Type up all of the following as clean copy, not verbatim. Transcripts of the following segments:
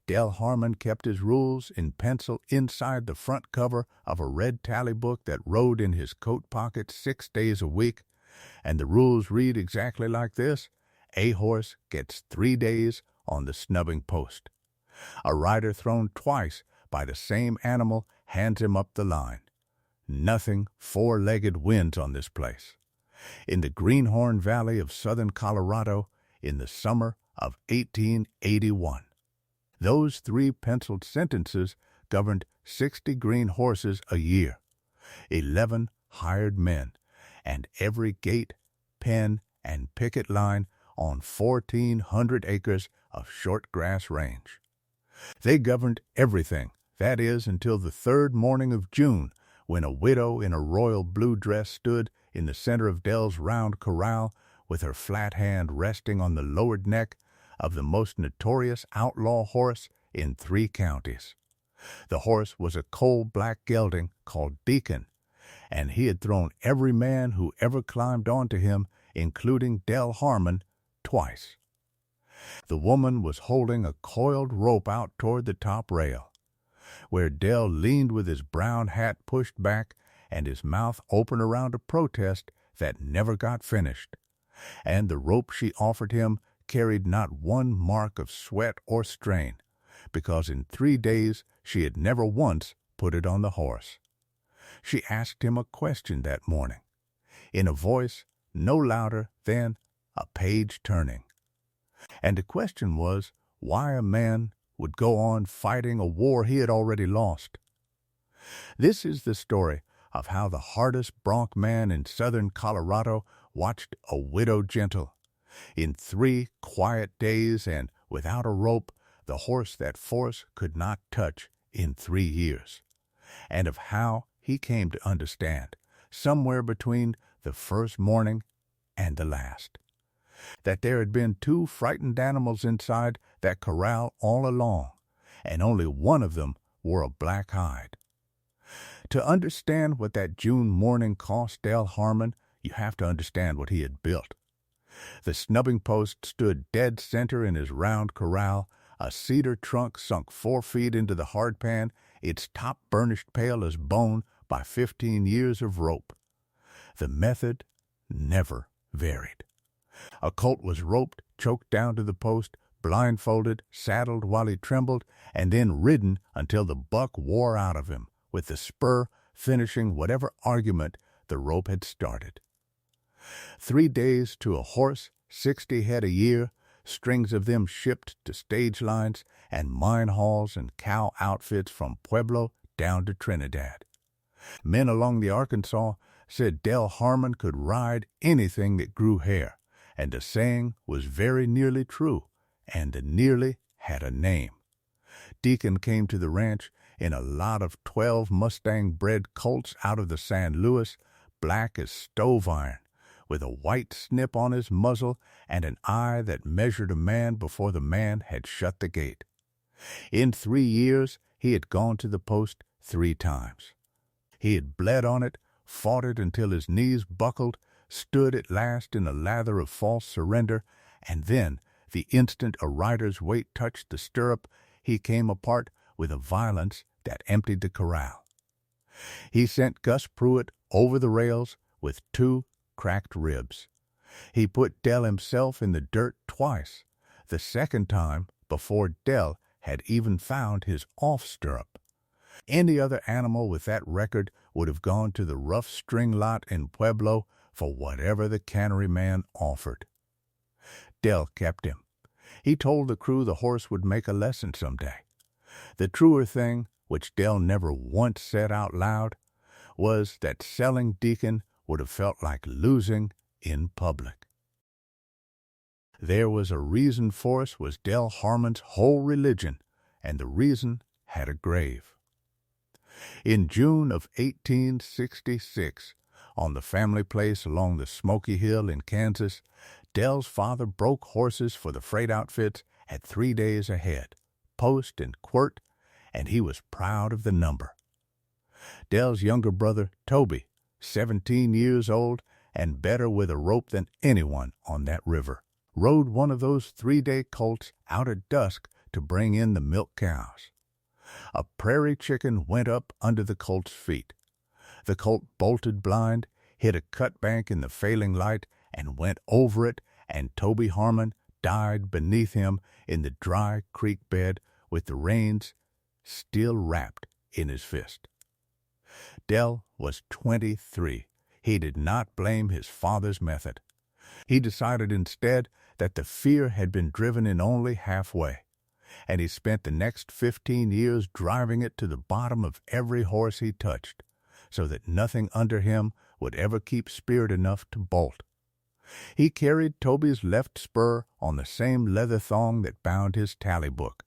Del Harmon kept his rules in pencil inside the front cover of a red tally book that rode in his coat pocket 6 days a week, and the rules read exactly like this: a horse gets 3 days on the snubbing post. A rider thrown twice by the same animal hands him up the line. Nothing four-legged wins on this place. In the Greenhorn Valley of southern Colorado in the summer of 1881. Those 3 penciled sentences governed 60 green horses a year, 11 hired men, and every gate, pen, and picket line on 1,400 acres of short grass range. They governed everything, that is, until the 3rd morning of June, when a widow in a royal blue dress stood in the center of Dell's round corral with her flat hand resting on the lowered neck of the most notorious outlaw horse in 3 counties. The horse was a coal-black gelding called Deacon, and he had thrown every man who ever climbed onto him, including Del Harmon, twice. The woman was holding a coiled rope out toward the top rail, where Del leaned with his brown hat pushed back and his mouth open around a protest that never got finished, and the rope she offered him carried not one mark of sweat or strain, because in 3 days she had never once put it on the horse. She asked him a question that morning, in a voice no louder than a page turning. And the question was why a man would go on fighting a war he had already lost. This is the story of how the hardest bronc man in southern Colorado watched a widow gentle. In 3 quiet days and without a rope, the horse that force could not touch in 3 years, and of how he came to understand, somewhere between the first morning and the last, that there had been 2 frightened animals inside that corral all along, and only one of them wore a black hide. To understand what that June morning cost Del Harmon, you have to understand what he had built. The snubbing post stood dead center in his round corral, a cedar trunk sunk 4 feet into the hardpan, its top burnished pale as bone by 15 years of rope. The method never varied. A colt was roped, choked down to the post, blindfolded, saddled while he trembled, and then ridden until the buck wore out of him, with the spur finishing whatever argument the rope had started. 3 days to a horse, 60 head a year, strings of them shipped to stage lines and mine halls and cow outfits from Pueblo down to Trinidad. Men along the Arkansas said Del Harmon could ride anything that grew hair, and the saying was very nearly true, and the nearly had a name. Deacon came to the ranch in a lot of 12 Mustang-bred colts out of the San Luis, black as stove iron, with a white snip on his muzzle and an eye that measured a man before the man had shut the gate. In 3 years, he had gone to the post 3 times. He had bled on it, fought it until his knees buckled, stood at last in a lather of false surrender, and then, the instant a rider's weight touched the stirrup, he came apart with a violence that emptied the corral. He sent Gus Pruitt over the rails with 2 cracked ribs. He put Del himself in the dirt twice, the second time before Del had even found his off stirrup. Any other animal with that record would have gone to the rough string lot in Pueblo for whatever the cannery man offered. Del kept him. He told the crew the horse would make a lesson someday. The truer thing, which Del never once said out loud, was that selling Deacon would have felt like losing in public. There was a reason force was Del Harmon's whole religion, and the reason had a grave. In June of 1866, on the family place along the Smoky Hill in Kansas, Del's father broke horses for the freight outfits at 3 days ahead, post and quirt, and he was proud of the number. Del's younger brother, Toby, 17 years old and better with a rope than anyone on that river, rode one of those 3-day colts out at dusk to bring in the milk cows. A prairie chicken went up under the colt's feet. The colt bolted blind, hit a cut bank in the failing light, and went over it, and Toby Harmon died beneath him in the dry creek bed with the reins still wrapped in his fist. Dell was 23. He did not blame his father's method. He decided instead that the fear had been driven in only halfway, and he spent the next 15 years driving it to the bottom of every horse he touched, so that nothing under him would ever keep spirit enough to bolt. He carried Toby's left spur on the same leather thong that bound his tally book,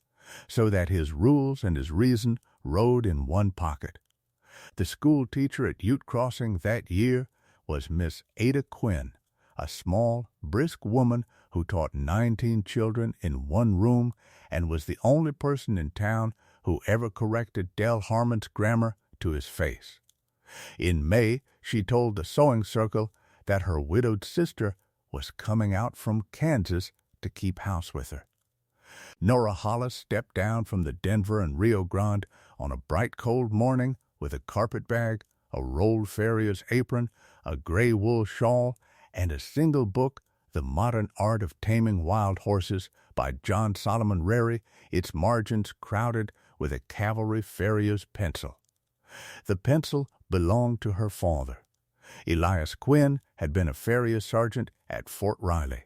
so that his rules and his reason rode in one pocket. The school teacher at Ute Crossing that year was Miss Ada Quinn, a small, brisk woman who taught 19 children in one room and was the only person in town who ever corrected Dell Harmon's grammar to his face. In May, she told the sewing circle that her widowed sister was coming out from Kansas to keep house with her. Nora Hollis stepped down from the Denver and Rio Grande on a bright cold morning with a carpet bag, a rolled farrier's apron, a gray wool shawl, and a single book, The Modern Art of Taming Wild Horses by John Solomon Rary, its margins crowded with a cavalry farrier's pencil. The pencil belonged to her father. Elias Quinn had been a farrier sergeant at Fort Riley,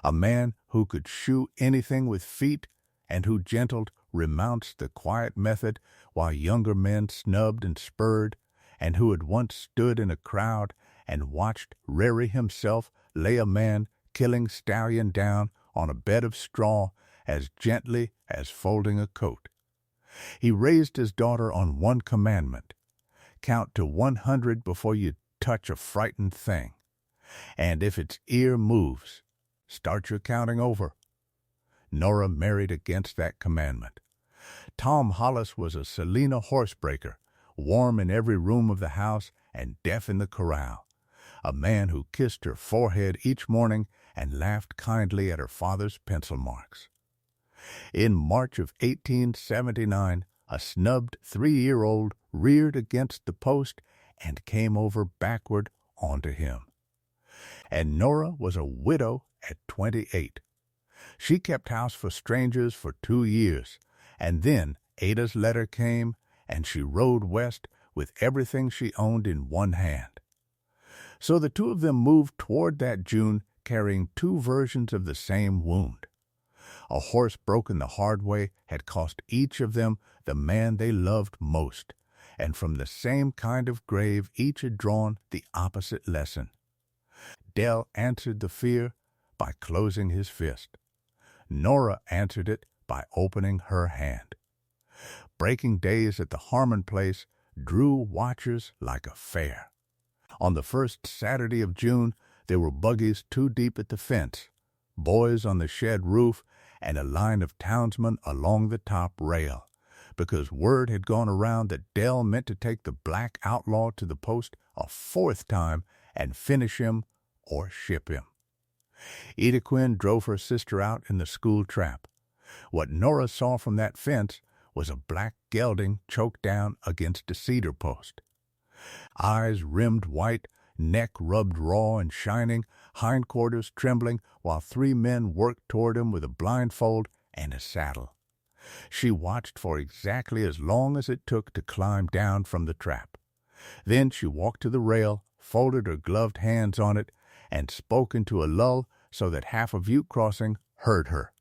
a man who could shoe anything with feet and who gentled remounts the quiet method while younger men snubbed and spurred, and who had once stood in a crowd and watched Rary himself lay a man killing stallion down on a bed of straw as gently as folding a coat. He raised his daughter on one commandment: count to 100 before you touch a frightened thing, and if its ear moves, start your counting over. Nora married against that commandment. Tom Hollis was a Selena horsebreaker, warm in every room of the house and deaf in the corral, a man who kissed her forehead each morning and laughed kindly at her father's pencil marks. In March of 1879, a snubbed 3-year-old reared against the post and came over backward onto him. And Nora was a widow at 28. She kept house for strangers for 2 years, and then Ada's letter came, and she rode west with everything she owned in one hand. So the two of them moved toward that June carrying 2 versions of the same wound. A horse broken the hard way had cost each of them the man they loved most, and from the same kind of grave each had drawn the opposite lesson. Dell answered the fear by closing his fist. Nora answered it by opening her hand. Breaking days at the Harmon place drew watchers like a fair. On the first Saturday of June, there were buggies 2 deep at the fence, boys on the shed roof, and a line of townsmen along the top rail, because word had gone around that Dell meant to take the black outlaw to the post a 4th time and finish him or ship him. Ada Quinn drove her sister out in the school trap. What Nora saw from that fence was a black gelding choked down against a cedar post. Eyes rimmed white, neck rubbed raw and shining, hindquarters trembling, while 3 men worked toward him with a blindfold and a saddle. She watched for exactly as long as it took to climb down from the trap. Then she walked to the rail, folded her gloved hands on it, and spoke into a lull so that half of Ute Crossing heard her.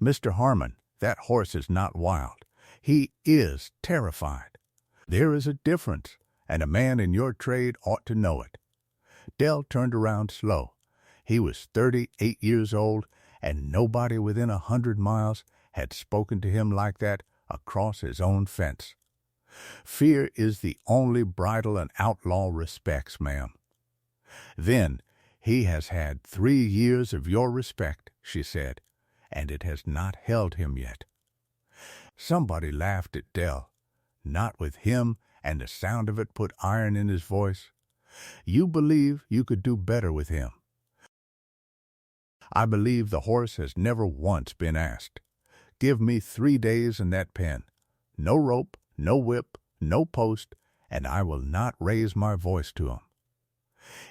"Mr. Harmon, that horse is not wild. He is terrified. There is a difference, and a man in your trade ought to know it." Dell turned around slow. He was 38 years old, and nobody within 100 miles had spoken to him like that across his own fence. "Fear is the only bridle an outlaw respects, ma'am." "Then he has had 3 years of your respect," she said, "and it has not held him yet." Somebody laughed at Dell. Not with him, and the sound of it put iron in his voice. "You believe you could do better with him." "I believe the horse has never once been asked. give me 3 days in that pen. No rope, no whip, no post, and I will not raise my voice to him.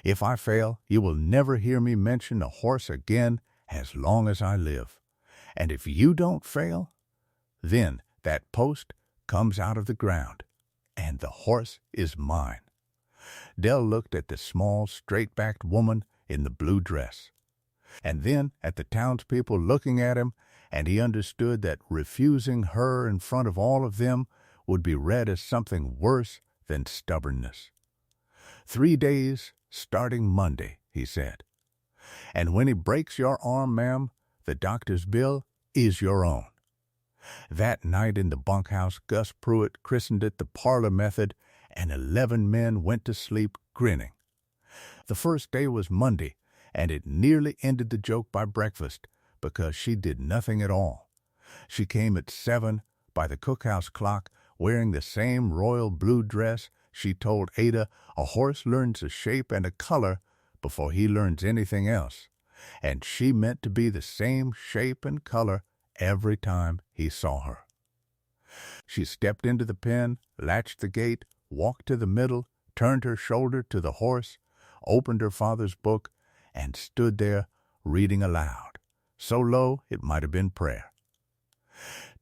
If I fail, you will never hear me mention a horse again as long as I live. And if you don't fail, then that post comes out of the ground, and the horse is mine." Dell looked at the small, straight-backed woman in the blue dress, and then at the townspeople looking at him, and he understood that refusing her in front of all of them would be read as something worse than stubbornness. 3 days, starting Monday, he said. "And when he breaks your arm, ma'am, the doctor's bill is your own." That night in the bunkhouse, Gus Pruitt christened it the parlor method, and 11 men went to sleep grinning. The first day was Monday, and it nearly ended the joke by breakfast, because she did nothing at all. She came at 7 by the cookhouse clock, wearing the same royal blue dress. She told Ada a horse learns a shape and a color before he learns anything else, and she meant to be the same shape and color every time he saw her. She stepped into the pen, latched the gate, walked to the middle, turned her shoulder to the horse, opened her father's book, and stood there reading aloud, so low it might have been prayer.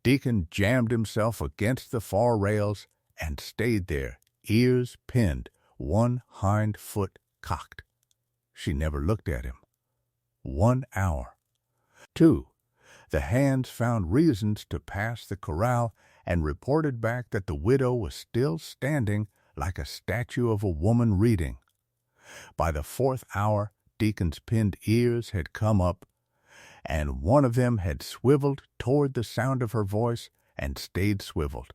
Deacon jammed himself against the far rails and stayed there, ears pinned, one hind foot cocked. She never looked at him. 1 hour. 2. The hands found reasons to pass the corral and reported back that the widow was still standing like a statue of a woman reading. By the 4th hour, Deacon's pinned ears had come up, and one of them had swiveled toward the sound of her voice and stayed swiveled.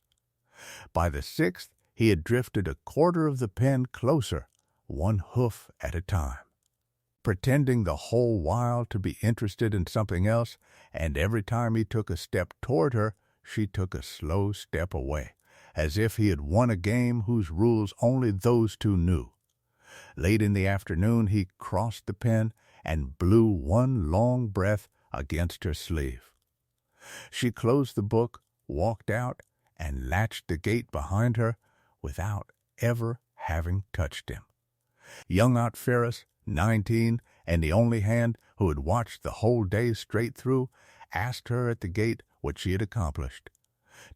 By the 6th, he had drifted a quarter of the pen closer, one hoof at a time, pretending the whole while to be interested in something else, and every time he took a step toward her, she took a slow step away, as if he had won a game whose rules only those two knew. Late in the afternoon, he crossed the pen and blew one long breath against her sleeve. She closed the book, walked out, and latched the gate behind her without ever having touched him. Young Aunt Ferris, 19, and the only hand who had watched the whole day straight through, asked her at the gate what she had accomplished.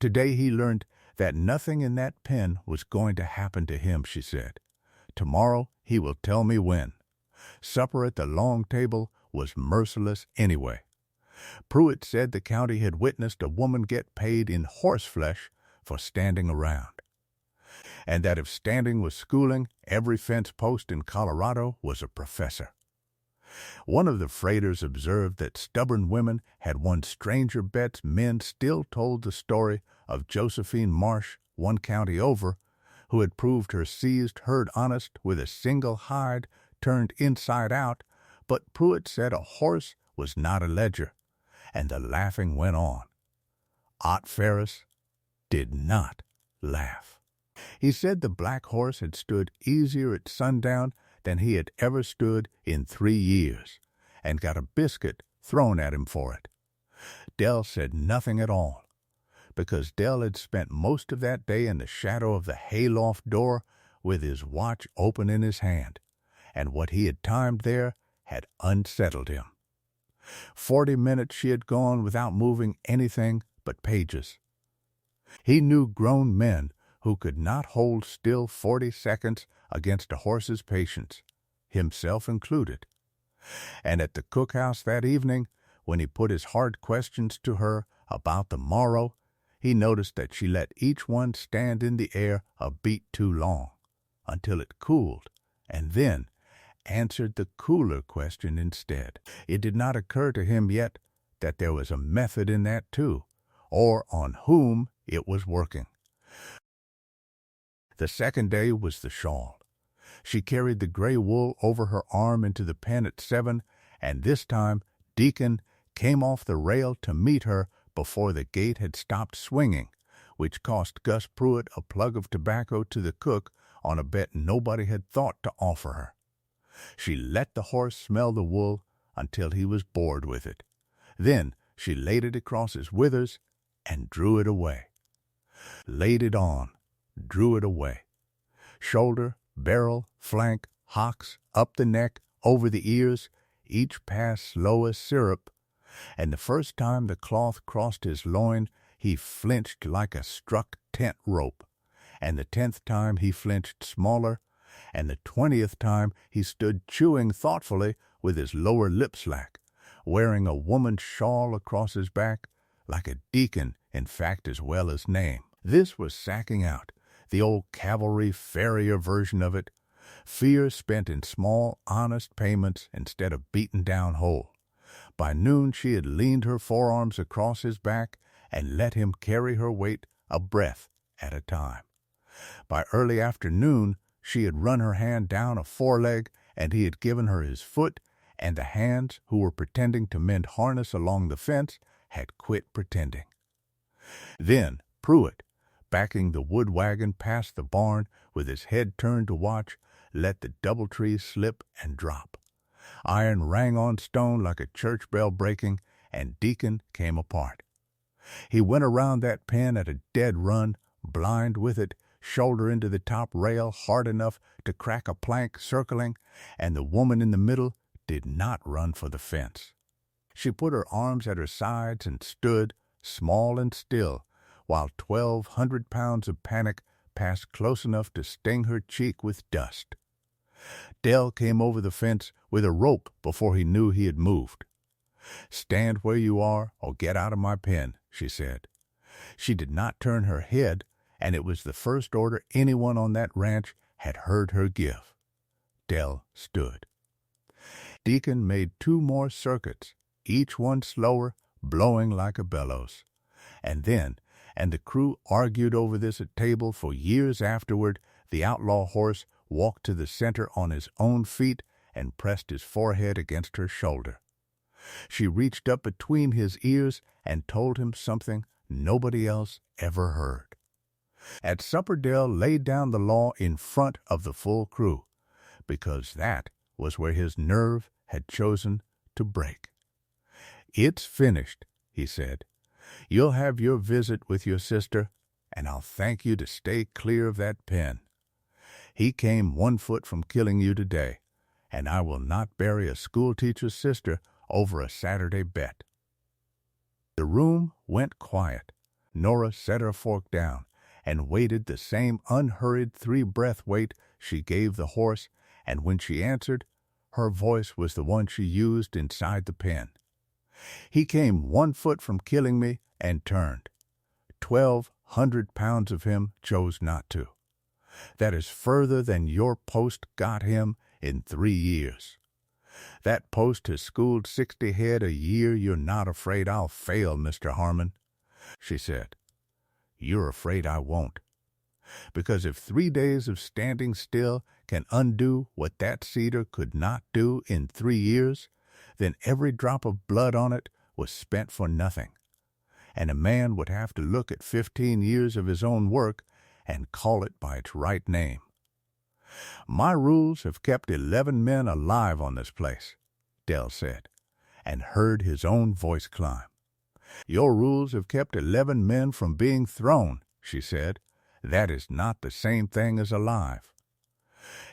Today he learned that nothing in that pen was going to happen to him, she said. Tomorrow he will tell me when. Supper at the long table was merciless anyway. Pruitt said the county had witnessed a woman get paid in horseflesh for standing around, and that if standing was schooling, every fence post in Colorado was a professor. One of the freighters observed that stubborn women had won stranger bets. Men still told the story of Josephine Marsh, 1 county over, who had proved her seized herd honest with a single hide turned inside out, but Pruitt said a horse was not a ledger, and the laughing went on. Aunt Ferris did not laugh. He said the black horse had stood easier at sundown than he had ever stood in 3 years, and got a biscuit thrown at him for it. Dell said nothing at all, because Dell had spent most of that day in the shadow of the hayloft door with his watch open in his hand, and what he had timed there had unsettled him. 40 minutes she had gone without moving anything but pages. He knew grown men who could not hold still 40 seconds against a horse's patience, himself included. And at the cookhouse that evening, when he put his hard questions to her about the morrow, he noticed that she let each one stand in the air a beat too long, until it cooled, and then answered the cooler question instead. It did not occur to him yet that there was a method in that too, or on whom it was working. The second day was the shawl. She carried the gray wool over her arm into the pen at 7, and this time Deacon came off the rail to meet her before the gate had stopped swinging, which cost Gus Pruitt a plug of tobacco to the cook on a bet nobody had thought to offer her. She let the horse smell the wool until he was bored with it. Then she laid it across his withers and drew it away. Laid it on, drew it away. Shoulder, barrel, flank, hocks, up the neck, over the ears, each passed slow as syrup, and the first time the cloth crossed his loin, he flinched like a struck tent rope, and the 10th time he flinched smaller, and the 20th time he stood chewing thoughtfully with his lower lip slack, wearing a woman's shawl across his back, like a deacon, in fact as well as name. This was sacking out, the old cavalry farrier version of it, fear spent in small, honest payments instead of beaten down whole. By noon she had leaned her forearms across his back and let him carry her weight a breath at a time. By early afternoon she had run her hand down a foreleg, and he had given her his foot, and the hands who were pretending to mend harness along the fence had quit pretending. Then Pruitt, backing the wood wagon past the barn with his head turned to watch, let the doubletree slip and drop. Iron rang on stone like a church bell breaking, and Deacon came apart. He went around that pen at a dead run, blind with it, shoulder into the top rail hard enough to crack a plank circling, and the woman in the middle did not run for the fence. She put her arms at her sides and stood, small and still, while 1,200 pounds of panic passed close enough to sting her cheek with dust. Dell came over the fence with a rope before he knew he had moved. "Stand where you are or get out of my pen," she said. She did not turn her head, and it was the first order anyone on that ranch had heard her give. Dell stood. Deacon made 2 more circuits, each one slower, blowing like a bellows. And the crew argued over this at table for years afterward, the outlaw horse walked to the center on his own feet and pressed his forehead against her shoulder. She reached up between his ears and told him something nobody else ever heard. At supper Dell laid down the law in front of the full crew, because that was where his nerve had chosen to break. "It's finished," he said. "You'll have your visit with your sister, and I'll thank you to stay clear of that pen. He came 1 foot from killing you today, and I will not bury a schoolteacher's sister over a Saturday bet." The room went quiet. Nora set her fork down and waited the same unhurried 3-breath wait she gave the horse, and when she answered, her voice was the one she used inside the pen. "He came 1 foot from killing me and turned. 1,200 pounds of him chose not to. That is further than your post got him in 3 years. That post has schooled 60 head a year. You're not afraid I'll fail, Mr. Harmon," she said. "You're afraid I won't. Because if 3 days of standing still can undo what that cedar could not do in 3 years, then every drop of blood on it was spent for nothing, and a man would have to look at 15 years of his own work and call it by its right name. My rules have kept 11 men alive on this place," Dell said, and heard his own voice climb. "Your rules have kept 11 men from being thrown," she said. "That is not the same thing as alive."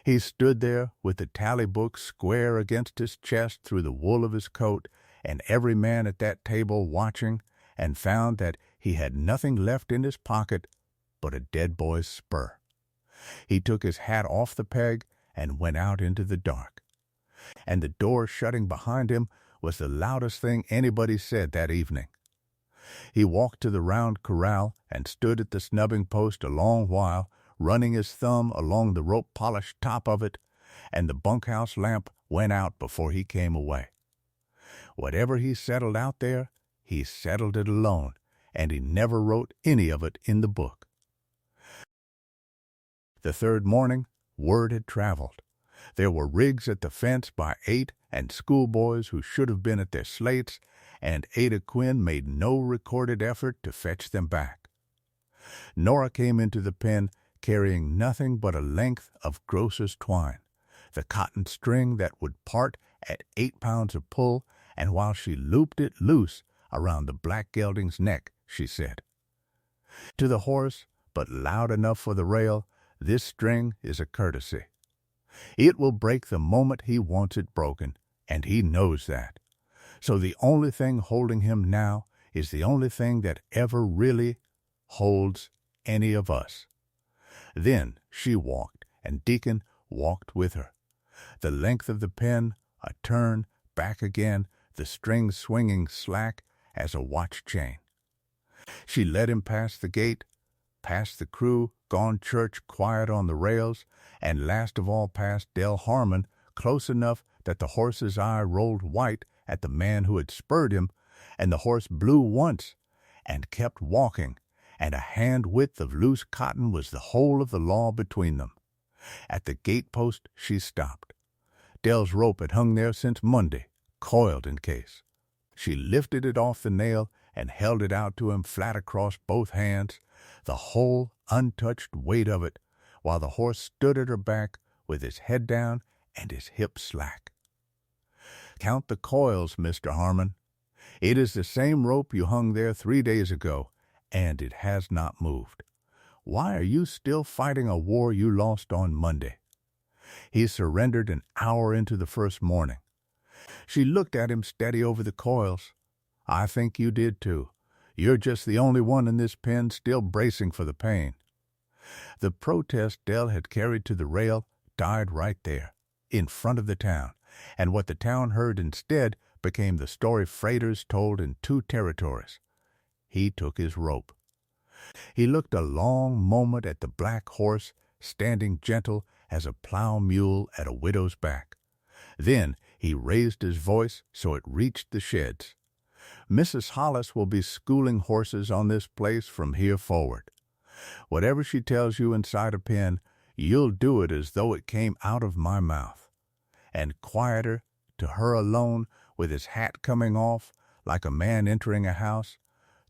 He stood there with the tally book square against his chest through the wool of his coat, and every man at that table watching, and found that he had nothing left in his pocket but a dead boy's spur. He took his hat off the peg and went out into the dark. And the door shutting behind him was the loudest thing anybody said that evening. He walked to the round corral and stood at the snubbing post a long while, running his thumb along the rope-polished top of it, and the bunkhouse lamp went out before he came away. Whatever he settled out there, he settled it alone, and he never wrote any of it in the book. The 3rd morning, word had traveled. There were rigs at the fence by 8 and schoolboys who should have been at their slates, and Ada Quinn made no recorded effort to fetch them back. Nora came into the pen carrying nothing but a length of grocer's twine, the cotton string that would part at 8 pounds of pull, and while she looped it loose around the black gelding's neck, she said. To the horse, but loud enough for the rail, this string is a courtesy. It will break the moment he wants it broken, and he knows that. So the only thing holding him now is the only thing that ever really holds any of us. Then she walked, and Deacon walked with her. The length of the pen, a turn, back again, the string swinging slack as a watch chain. She led him past the gate, past the crew, gone church quiet on the rails, and last of all past Del Harmon, close enough that the horse's eye rolled white at the man who had spurred him, and the horse blew once and kept walking, and a hand width of loose cotton was the whole of the law between them. At the gate-post she stopped. Del's rope had hung there since Monday, coiled in case. She lifted it off the nail and held it out to him flat across both hands, the whole untouched weight of it, while the horse stood at her back with his head down and his hips slack. "Count the coils, Mr. Harmon. It is the same rope you hung there 3 days ago, and it has not moved. Why are you still fighting a war you lost on Monday?" He surrendered an hour into the first morning. She looked at him steady over the coils. "I think you did too. You're just the only one in this pen still bracing for the pain." The protest Del had carried to the rail died right there, in front of the town, and what the town heard instead became the story freighters told in 2 territories. He took his rope. He looked a long moment at the black horse, standing gentle as a plow mule at a widow's back. Then he raised his voice so it reached the sheds. "Mrs. Hollis will be schooling horses on this place from here forward. Whatever she tells you inside a pen, you'll do it as though it came out of my mouth." And quieter, to her alone, with his hat coming off, like a man entering a house,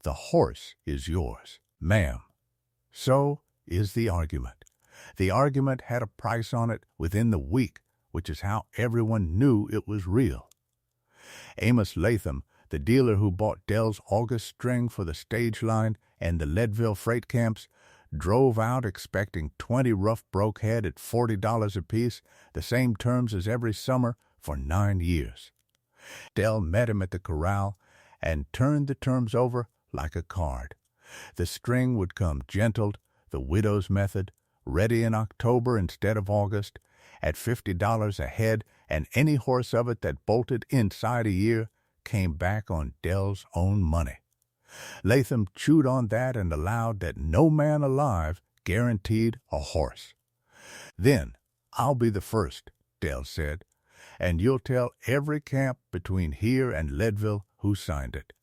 "The horse is yours, ma'am." So is the argument. The argument had a price on it within the week, which is how everyone knew it was real. Amos Latham, the dealer who bought Del's August string for the stage line and the Leadville freight camps, drove out expecting 20 rough broke head at $40 apiece, the same terms as every summer for 9 years. Del met him at the corral and turned the terms over like a card. The string would come gentled, the widow's method, ready in October instead of August, at $50 a head, and any horse of it that bolted inside a year came back on Del's own money. Latham chewed on that and allowed that no man alive guaranteed a horse. "Then I'll be the first," Del said, "and you'll tell every camp between here and Leadville who signed it."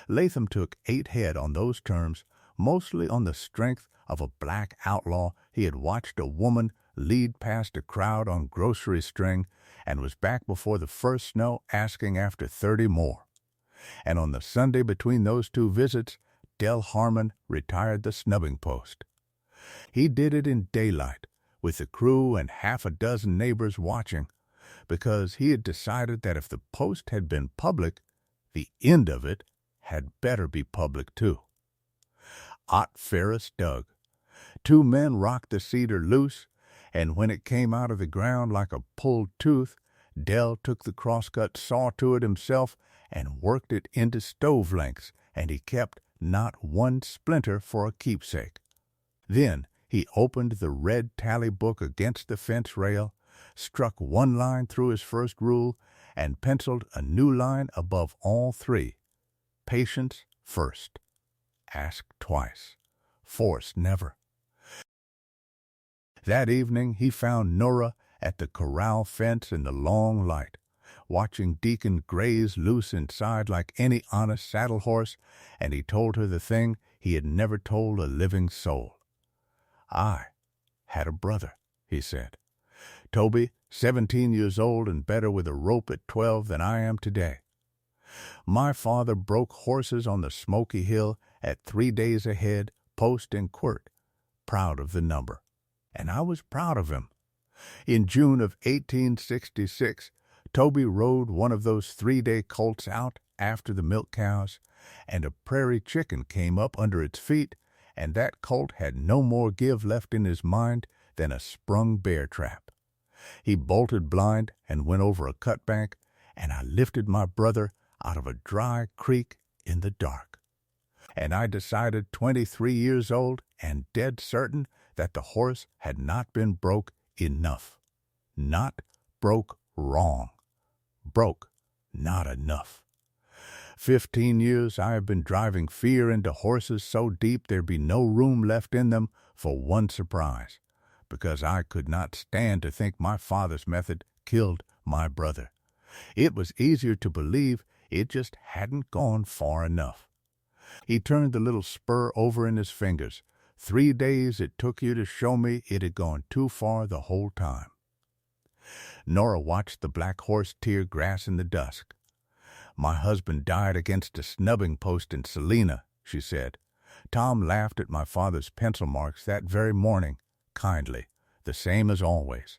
Latham took 8 head on those terms, mostly on the strength of a black outlaw he had watched a woman lead past a crowd on grocery string and was back before the first snow asking after 30 more. And on the Sunday between those 2 visits, Del Harmon retired the snubbing post. He did it in daylight, with the crew and half a dozen neighbors watching, because he had decided that if the post had been public, the end of it had better be public too. Ott Ferris dug. 2 men rocked the cedar loose, and when it came out of the ground like a pulled tooth, Del took the crosscut saw to it himself and worked it into stove lengths, and he kept not one splinter for a keepsake. Then he opened the red tally book against the fence rail, struck 1 line through his first rule, and penciled a new line above all 3. Patience first. Ask twice. Force never. That evening he found Nora at the corral fence in the long light, watching Deacon graze loose inside like any honest saddle horse, and he told her the thing he had never told a living soul. "I had a brother," he said. "Toby, 17 years old and better with a rope at 12 than I am today. My father broke horses on the Smoky Hill at 3 days a head, post and quirt, proud of the number. And I was proud of him. In June of 1866, Toby rode one of those 3-day colts out after the milk cows, and a prairie chicken came up under its feet, and that colt had no more give left in his mind than a sprung bear trap. He bolted blind and went over a cut bank, and I lifted my brother out of a dry creek in the dark. And I decided 23 years old and dead certain that the horse had not been broke enough. Not broke wrong. Broke not enough. 15 years I have been driving fear into horses so deep there be no room left in them for one surprise, because I could not stand to think my father's method killed my brother. It was easier to believe it just hadn't gone far enough. He turned the little spur over in his fingers. 3 days it took you to show me it had gone too far the whole time. Nora watched the black horse tear grass in the dusk. My husband died against a snubbing post in Salina, she said. Tom laughed at my father's pencil marks that very morning, kindly, the same as always.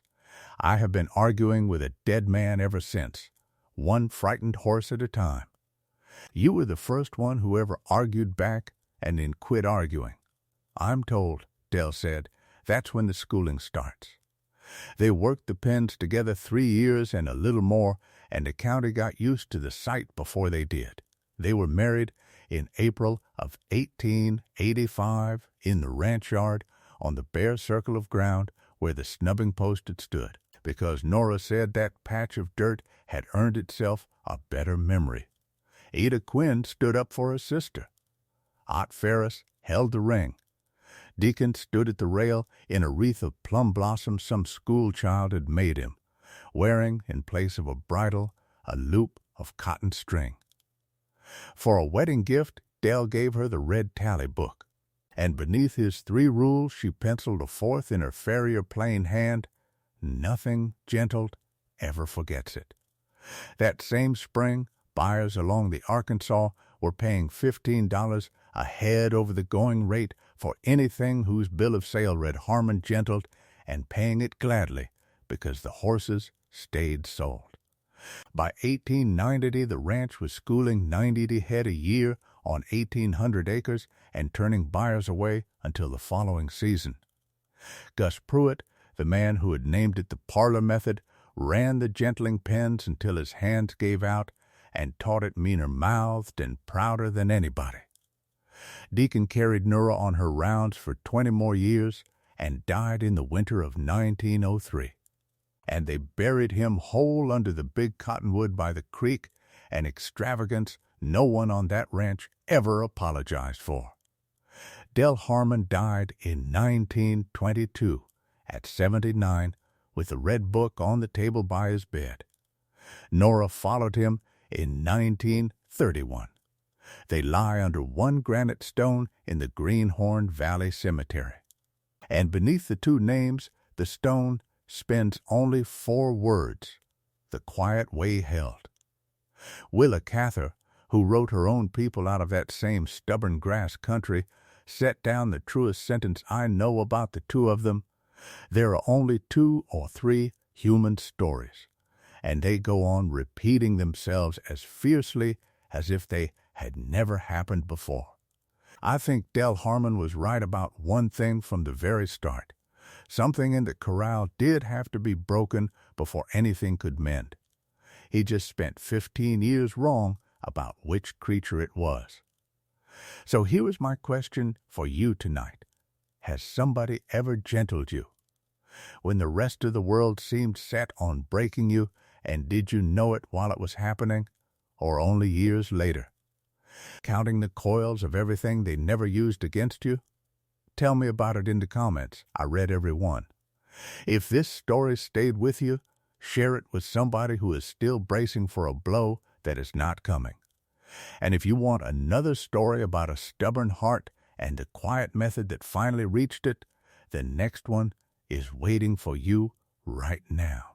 I have been arguing with a dead man ever since, one frightened horse at a time. You were the first one who ever argued back and then quit arguing. I'm told, Dell said, that's when the schooling starts. They worked the pens together 3 years and a little more, and the county got used to the sight before they did. They were married in April of 1885 in the ranch yard on the bare circle of ground where the snubbing post had stood, because Nora said that patch of dirt had earned itself a better memory. Ada Quinn stood up for her sister. Ott Ferris held the ring. Deacon stood at the rail in a wreath of plum blossoms some school child had made him, wearing, in place of a bridle, a loop of cotton string. For a wedding gift, Dell gave her the red tally book, and beneath his 3 rules she penciled a 4th in her Farrier plain hand: nothing gentled ever forgets it. That same spring, buyers along the Arkansas were paying $15 a head over the going rate for anything whose bill of sale read Harmon gentled, and paying it gladly because the horses stayed sold. By 1890 the ranch was schooling 90 head a year on 1,800 acres and turning buyers away until the following season. Gus Pruitt, the man who had named it the parlor method, ran the gentling pens until his hands gave out, and taught it meaner-mouthed and prouder than anybody. Deacon carried Nora on her rounds for 20 more years and died in the winter of 1903. And they buried him whole under the big cottonwood by the creek, an extravagance no one on that ranch ever apologized for. Del Harmon died in 1922 at 79 with the red book on the table by his bed. Nora followed him in 1931. They lie under one granite stone in the Greenhorn Valley Cemetery. And beneath the 2 names, the stone spends only 4 words: the quiet way held. Willa Cather, who wrote her own people out of that same stubborn grass country, set down the truest sentence I know about the 2 of them: there are only 2 or 3 human stories, and they go on repeating themselves as fiercely as if they had never happened before. I think Del Harmon was right about one thing from the very start. Something in the corral did have to be broken before anything could mend. He just spent 15 years wrong about which creature it was. So here is my question for you tonight. Has somebody ever gentled you when the rest of the world seemed set on breaking you, and did you know it while it was happening, or only years later? Counting the coils of everything they never used against you? Tell me about it in the comments. I read every one. If this story stayed with you, share it with somebody who is still bracing for a blow that is not coming. And if you want another story about a stubborn heart and the quiet method that finally reached it, the next one is waiting for you right now.